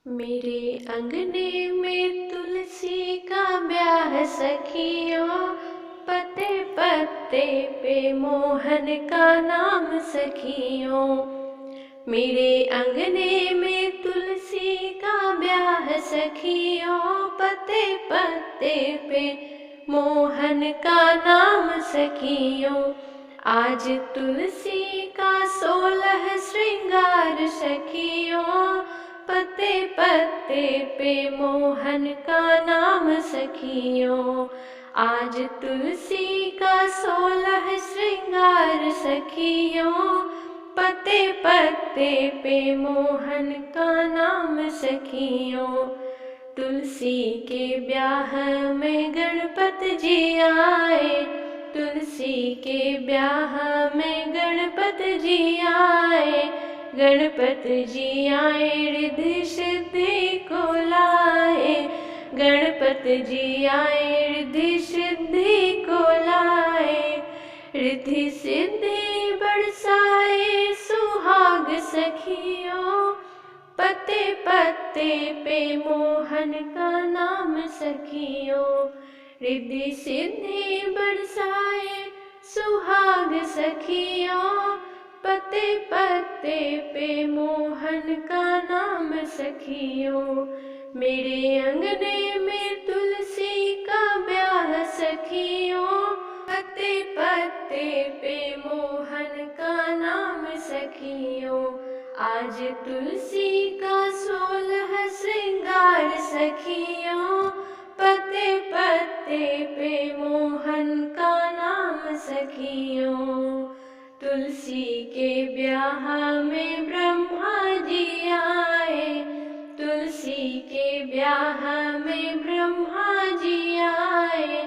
मेरे अंगने में तुलसी का ब्याह सखियों, पत्ते पत्ते पे मोहन का नाम सखियों। मेरे अंगने में तुलसी का ब्याह सखियों, पत्ते पत्ते पे मोहन का नाम सखियों। आज तुलसी का 16 श्रृंगार सखियों, पत्ते पत्ते पे मोहन का नाम सखियों। आज तुलसी का 16 श्रृंगार सखियों, पत्ते पत्ते पे मोहन का नाम सखियों। तुलसी के ब्याह में गणपति जी आए, तुलसी के ब्याह में गणपति जी आए। गणपति जी आए रिद्धि सिद्धि को लाए, गणपति जी आए रिद्धि सिद्धि को लाए। रिद्धि सिद्धि बरसाए सुहाग सखियों, पत्ते पत्ते पे मोहन का नाम सखियों। रिद्धि सिद्धि बरसाए सुहाग सखियों, पत्ते पत्ते पे मोहन का नाम सखियों। मेरे अंगने में तुलसी का ब्याह सखियों, पत्ते पत्ते पे मोहन का नाम सखियों। आज तुलसी का 16 श्रृंगार सखियों, पत्ते पत्ते पे मोहन का नाम सखियों। तुलसी के ब्याह में ब्रह्मा जी आए, तुलसी के ब्याह में ब्रह्मा जी आए।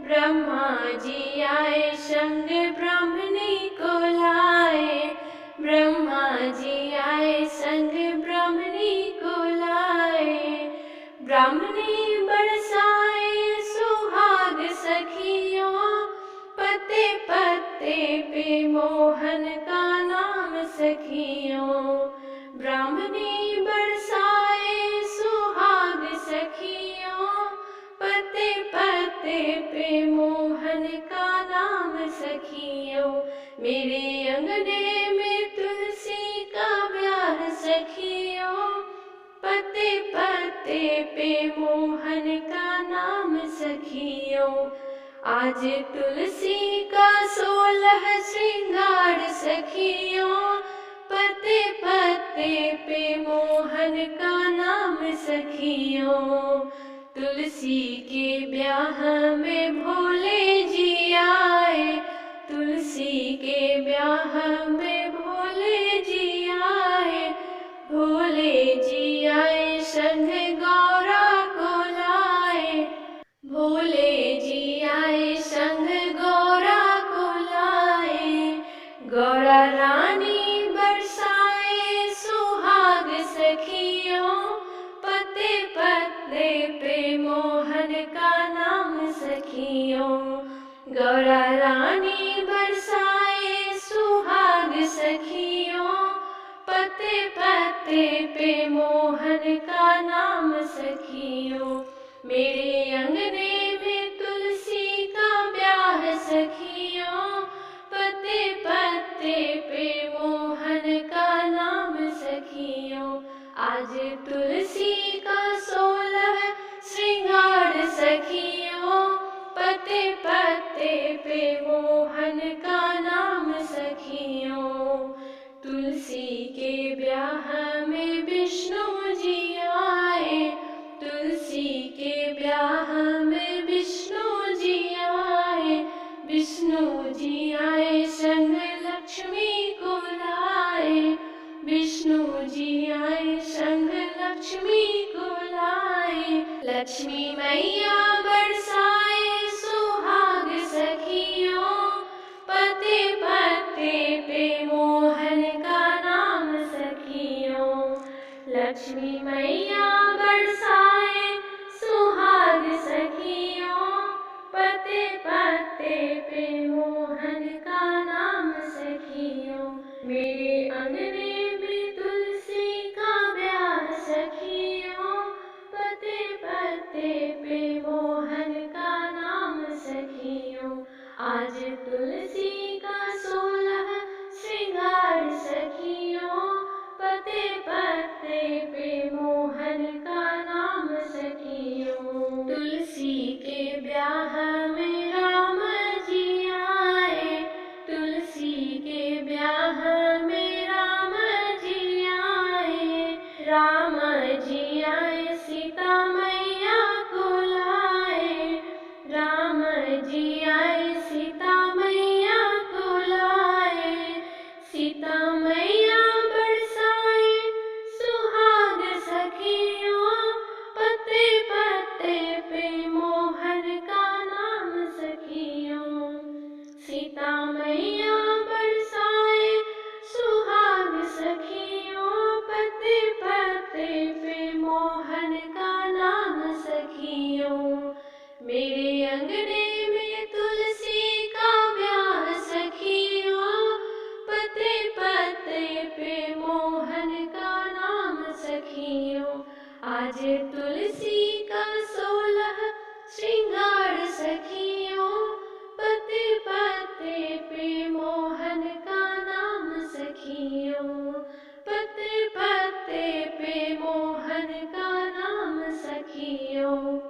ब्रह्मा जी आए संग ब्राह्मणी को लाए, ब्रह्मा जी आए संग ब्राह्मणी को लाए। ब्राह्मणी बरसाए सुहाग सखियों, पत्ते पत्ते पे मोहन का नाम सखियों। ब्राह्मणी बरसाए सुहाग सखियों, पत्ते पत्ते पे मोहन का नाम सखियों। मेरे अंगने में तुलसी का ब्याह सखियों, पत्ते पत्ते पे मोहन का नाम सखियों। आज तुलसी का 16 श्रृंगार सखियों, पत्ते पत्ते पे मोहन का नाम सखियों। तुलसी के ब्याह में भोले जी आए, तुलसी के ब्याह में भोले जी आए। भोले जी आए संग गौरा को लाए, भोले जी आए संग गौरा को लाए। गौरा रानी बरसाए सुहाग सखियों, पत्ते पत्ते पे मोहन का नाम सखियों। गौरा रानी बरसाए सुहाग सखियों, पत्ते पत्ते पे मोहन का नाम सखियों। मेरे अंगने में तुलसी का ब्याह सखियों, पत्ते पत्ते पे मोहन का नाम सखियों। आज तुलसी का 16 श्रृंगार सखियों, पत्ते पत्ते पे मोहन का नाम सखियों। तुलसी के ब्याह में विष्णु जी आए, तुलसी के ब्याह में विष्णु जी आए। विष्णु जी आए संग लक्ष्मी को लाए, विष्णु जी आए संग लक्ष्मी को लाए। लक्ष्मी मैया बरसाए सुहाग सखियों, पत्ते पत्ते पे मोहन का नाम सखियों। लक्ष्मी मैया बरसाए सुहाग सखियों, पत्ते पत्ते पे मोहन का नाम सखियों। मेरे अंगने में तुलसी का ब्याह सखियों, जी आए सीता मैया को लाए, राम जी आए सीता मैया को लाए। सीता मैया बरसाए सुहाग सखियों, पत्ते पत्ते पे मोहन का नाम सखियों। सीता मैया बरसाए सुहाग सखियों, पत्ते पत्ते पे मोहन का नाम सखियों। मेरे अंगने में तुलसी का ब्याह सखियों, पत्ते पत्ते पे मोहन का नाम सखियों। आज तुलसी का 16 श्रृंगार सखियों।